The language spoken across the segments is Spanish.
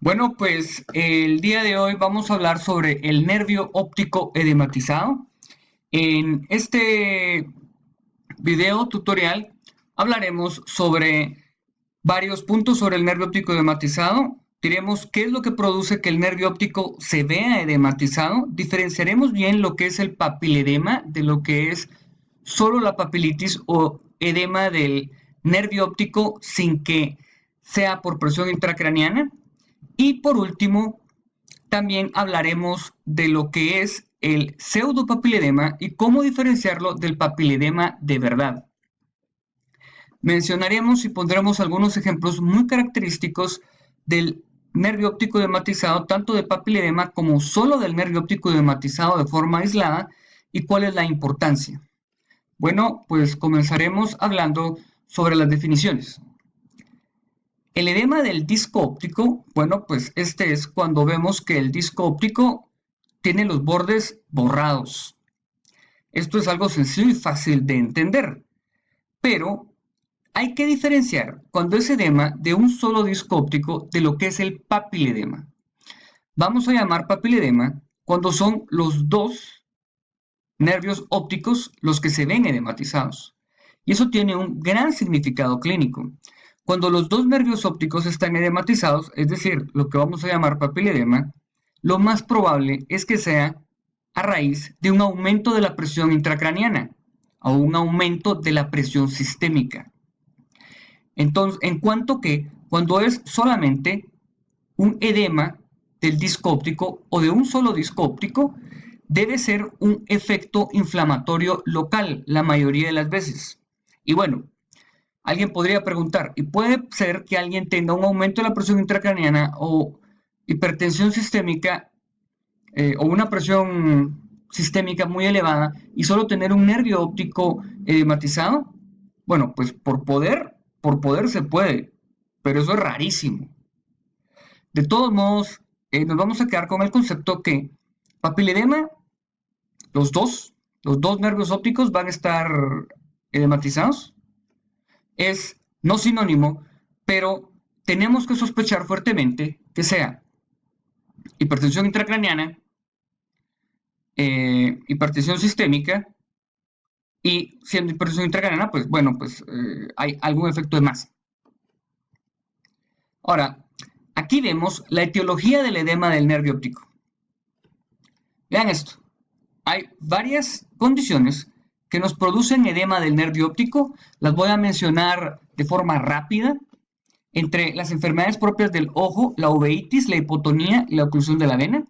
Bueno, pues el día de hoy vamos a hablar sobre el nervio óptico edematizado. En este video tutorial hablaremos sobre varios puntos sobre el nervio óptico edematizado. Diremos qué es lo que produce que el nervio óptico se vea edematizado. Diferenciaremos bien lo que es el papiledema de lo que es solo la papilitis o edema del nervio óptico sin que sea por presión intracraneana. Y por último, también hablaremos de lo que es el pseudopapiledema y cómo diferenciarlo del papiledema de verdad. Mencionaremos y pondremos algunos ejemplos muy característicos del nervio óptico edematizado, tanto de papiledema como solo del nervio óptico edematizado de forma aislada y cuál es la importancia. Bueno, pues comenzaremos hablando sobre las definiciones. El edema del disco óptico, bueno, pues este es cuando vemos que el disco óptico tiene los bordes borrados. Esto es algo sencillo y fácil de entender, pero hay que diferenciar cuando es edema de un solo disco óptico de lo que es el papiledema. Vamos a llamar papiledema cuando son los dos nervios ópticos los que se ven edematizados. Y eso tiene un gran significado clínico. Cuando los dos nervios ópticos están edematizados, es decir, lo que vamos a llamar papiledema, lo más probable es que sea a raíz de un aumento de la presión intracraniana o un aumento de la presión sistémica. Entonces, en cuanto que cuando es solamente un edema del disco óptico o de un solo disco óptico, debe ser un efecto inflamatorio local la mayoría de las veces. Y bueno, alguien podría preguntar, ¿y puede ser que alguien tenga un aumento de la presión intracraniana o hipertensión sistémica o una presión sistémica muy elevada y solo tener un nervio óptico edematizado? Bueno, pues por poder se puede, pero eso es rarísimo. De todos modos, nos vamos a quedar con el concepto que papiledema, los dos nervios ópticos van a estar edematizados. Es no sinónimo, pero tenemos que sospechar fuertemente que sea hipertensión intracraniana, hipertensión sistémica, y siendo hipertensión intracraniana, pues bueno, pues hay algún efecto de masa. Ahora, aquí vemos la etiología del edema del nervio óptico. Vean esto. Hay varias condiciones que nos producen edema del nervio óptico. Las voy a mencionar de forma rápida. Entre las enfermedades propias del ojo, la uveitis, la hipotonía y la oclusión de la vena.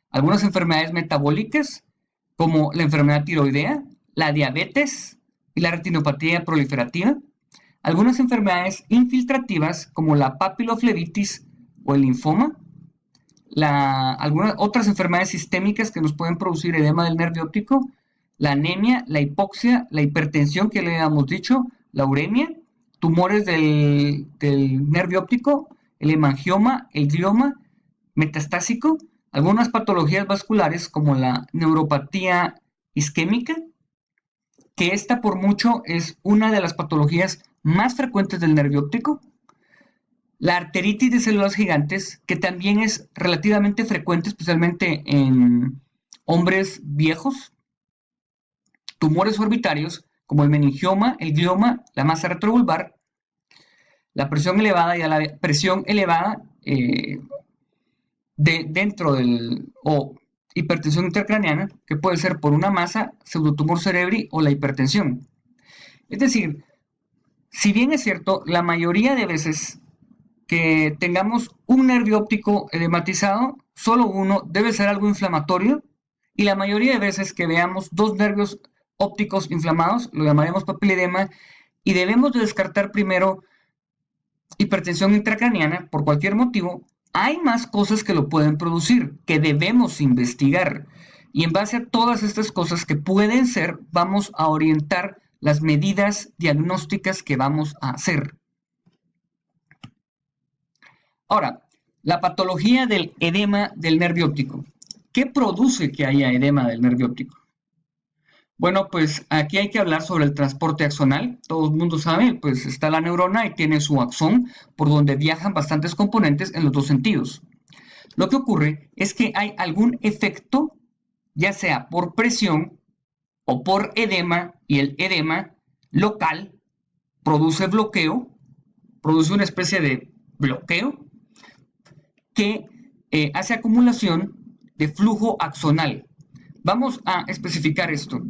Algunas enfermedades metabólicas, como la enfermedad tiroidea, la diabetes y la retinopatía proliferativa. Algunas enfermedades infiltrativas, como la papiloflebitis o el linfoma. Algunas otras enfermedades sistémicas que nos pueden producir edema del nervio óptico, la anemia, la hipoxia, la hipertensión que le habíamos dicho, la uremia, tumores del nervio óptico, el hemangioma, el glioma metastásico, algunas patologías vasculares como la neuropatía isquémica, que esta por mucho es una de las patologías más frecuentes del nervio óptico, la arteritis de células gigantes, que también es relativamente frecuente, especialmente en hombres viejos, tumores orbitarios, como el meningioma, el glioma, la masa retrobulbar, la presión elevada y a la presión elevada dentro del, o hipertensión intracraneana, que puede ser por una masa, pseudotumor cerebri o la hipertensión. Es decir, si bien es cierto, la mayoría de veces que tengamos un nervio óptico edematizado, solo uno debe ser algo inflamatorio, y la mayoría de veces que veamos dos nervios ópticos inflamados, lo llamaremos papiledema, y debemos de descartar primero hipertensión intracraniana por cualquier motivo. Hay más cosas que lo pueden producir, que debemos investigar, y en base a todas estas cosas que pueden ser, vamos a orientar las medidas diagnósticas que vamos a hacer. Ahora, la patología del edema del nervio óptico. ¿Qué produce que haya edema del nervio óptico? Bueno, pues aquí hay que hablar sobre el transporte axonal. Todo el mundo sabe, pues está la neurona y tiene su axón, por donde viajan bastantes componentes en los dos sentidos. lo que ocurre es que hay algún efecto, ya sea por presión o por edema, y el edema local produce bloqueo, produce una especie de bloqueo que hace acumulación de flujo axonal. Vamos a especificar esto.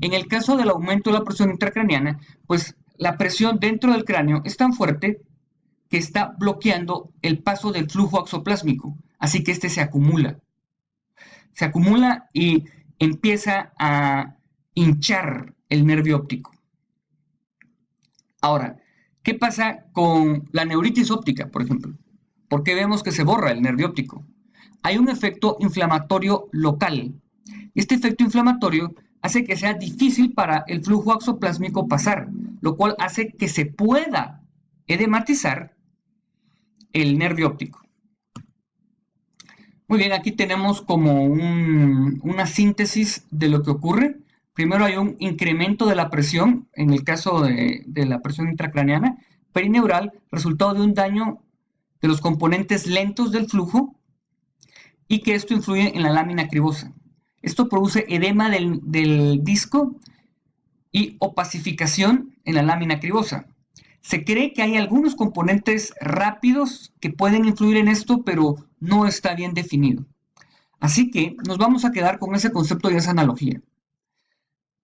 En el caso del aumento de la presión intracraneana, pues la presión dentro del cráneo es tan fuerte que está bloqueando el paso del flujo axoplásmico, así que este se acumula. Se acumula y empieza a hinchar el nervio óptico. Ahora, ¿qué pasa con la neuritis óptica, por ejemplo? ¿Por qué vemos que se borra el nervio óptico? Hay un efecto inflamatorio local. Este efecto inflamatorio hace que sea difícil para el flujo axoplásmico pasar, lo cual hace que se pueda edematizar el nervio óptico. Muy bien, aquí tenemos como una síntesis de lo que ocurre. Primero hay un incremento de la presión, en el caso de la presión intracraneana, perineural, resultado de un daño de los componentes lentos del flujo y que esto influye en la lámina cribosa. Esto produce edema del disco y opacificación en la lámina cribosa. Se cree que hay algunos componentes rápidos que pueden influir en esto, pero no está bien definido. Así que nos vamos a quedar con ese concepto y esa analogía.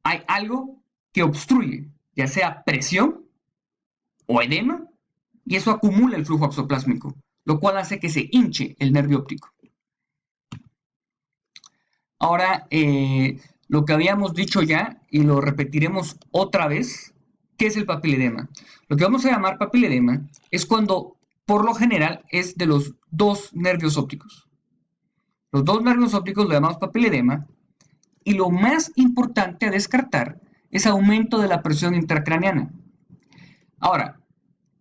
Hay algo que obstruye, ya sea presión o edema, y eso acumula el flujo axoplásmico, lo cual hace que se hinche el nervio óptico. Ahora, lo que habíamos dicho ya, y lo repetiremos otra vez, ¿qué es el papiledema? Lo que vamos a llamar papiledema es cuando, por lo general, es de los dos nervios ópticos. Los dos nervios ópticos lo llamamos papiledema, y lo más importante a descartar es aumento de la presión intracraneana. Ahora,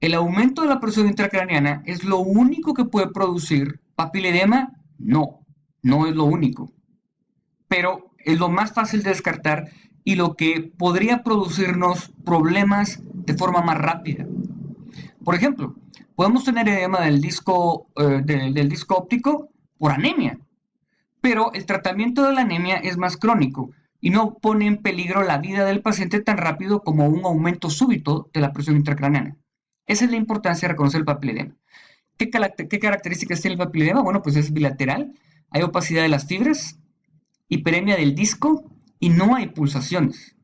el aumento de la presión intracraneana es lo único que puede producir papiledema. No, no es lo único, pero es lo más fácil de descartar y lo que podría producirnos problemas de forma más rápida. Por ejemplo, podemos tener edema del disco óptico por anemia, pero el tratamiento de la anemia es más crónico y no pone en peligro la vida del paciente tan rápido como un aumento súbito de la presión intracraneana. Esa es la importancia de reconocer el papiledema. ¿Qué características tiene el papiledema? Bueno, pues es bilateral, hay opacidad de las fibras, hiperemia del disco y no hay pulsaciones.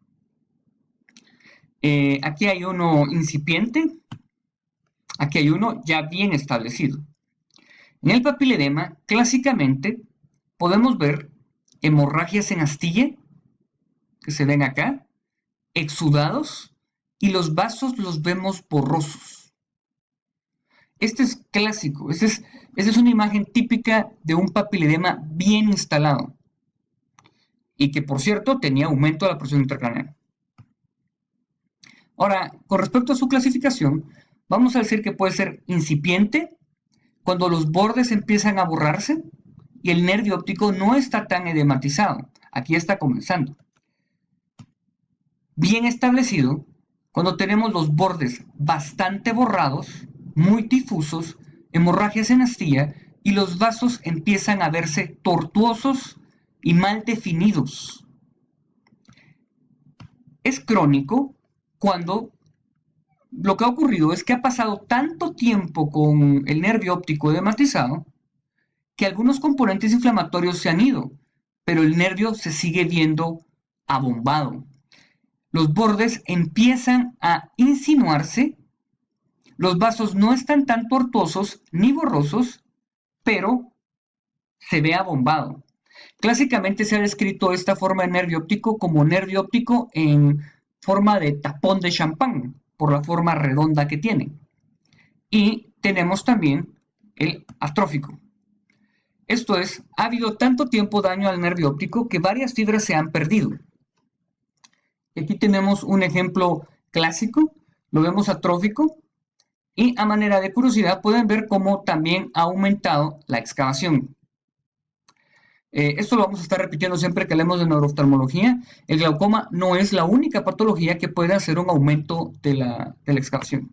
Aquí hay uno incipiente, aquí hay uno ya bien establecido. En el papiledema, clásicamente, podemos ver hemorragias en astilla, que se ven acá, exudados, y los vasos los vemos borrosos. Este es clásico, esta es una imagen típica de un papiledema bien instalado, y que, por cierto, tenía aumento de la presión intracraneana. Ahora, con respecto a su clasificación, vamos a decir que puede ser incipiente, cuando los bordes empiezan a borrarse y el nervio óptico no está tan edematizado. Aquí está comenzando. Bien establecido, cuando tenemos los bordes bastante borrados, muy difusos, hemorragias en astilla y los vasos empiezan a verse tortuosos y mal definidos. Es crónico cuando lo que ha ocurrido es que ha pasado tanto tiempo con el nervio óptico edematizado que algunos componentes inflamatorios se han ido, pero el nervio se sigue viendo abombado. Los bordes empiezan a insinuarse, los vasos no están tan tortuosos ni borrosos, pero se ve abombado. Clásicamente se ha descrito esta forma de nervio óptico como nervio óptico en forma de tapón de champán, por la forma redonda que tiene. Y tenemos también el atrófico. Esto es, ha habido tanto tiempo daño al nervio óptico que varias fibras se han perdido. Aquí tenemos un ejemplo clásico, lo vemos atrófico, y a manera de curiosidad pueden ver cómo también ha aumentado la excavación. Esto lo vamos a estar repitiendo siempre que hablemos de neurooftalmología. El glaucoma no es la única patología que puede hacer un aumento de la excavación.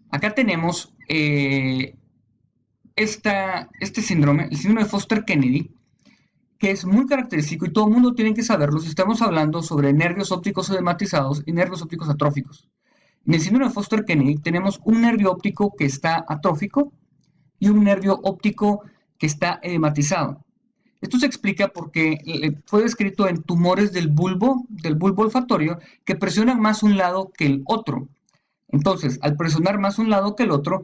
Acá tenemos el este síndrome, el síndrome de Foster-Kennedy, que es muy característico y todo el mundo tiene que saberlo si estamos hablando sobre nervios ópticos edematizados y nervios ópticos atróficos. En el síndrome de Foster-Kennedy tenemos un nervio óptico que está atrófico y un nervio óptico que está edematizado. Esto se explica porque fue descrito en tumores del bulbo olfatorio, que presionan más un lado que el otro. Entonces, al presionar más un lado que el otro,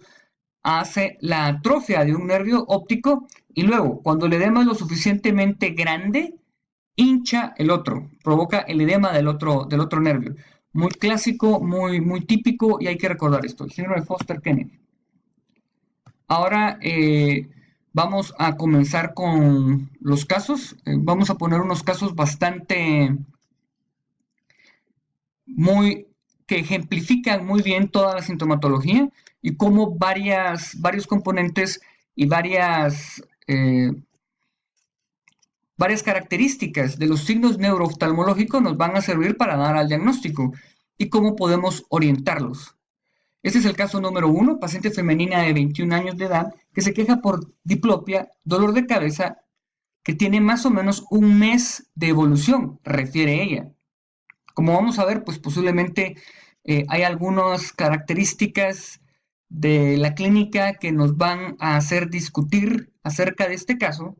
hace la atrofia de un nervio óptico y luego, cuando el edema es lo suficientemente grande, hincha el otro, provoca el edema del otro nervio. Muy clásico, muy típico y hay que recordar esto, el síndrome de Foster-Kennedy. Ahora vamos a comenzar con los casos. Vamos a poner unos casos bastante muy que ejemplifican muy bien toda la sintomatología y cómo varios componentes y varias características de los signos neurooftalmológicos nos van a servir para dar al diagnóstico y cómo podemos orientarlos. Este es el caso número 1, paciente femenina de 21 años de edad que se queja por diplopia, dolor de cabeza, que tiene más o menos un mes de evolución, refiere ella. Como vamos a ver, pues posiblemente hay algunas características de la clínica que nos van a hacer discutir acerca de este caso,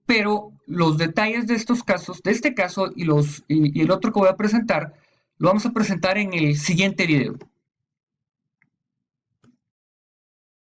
pero los detalles de estos casos, de este caso y el otro que voy a presentar, lo vamos a presentar en el siguiente video.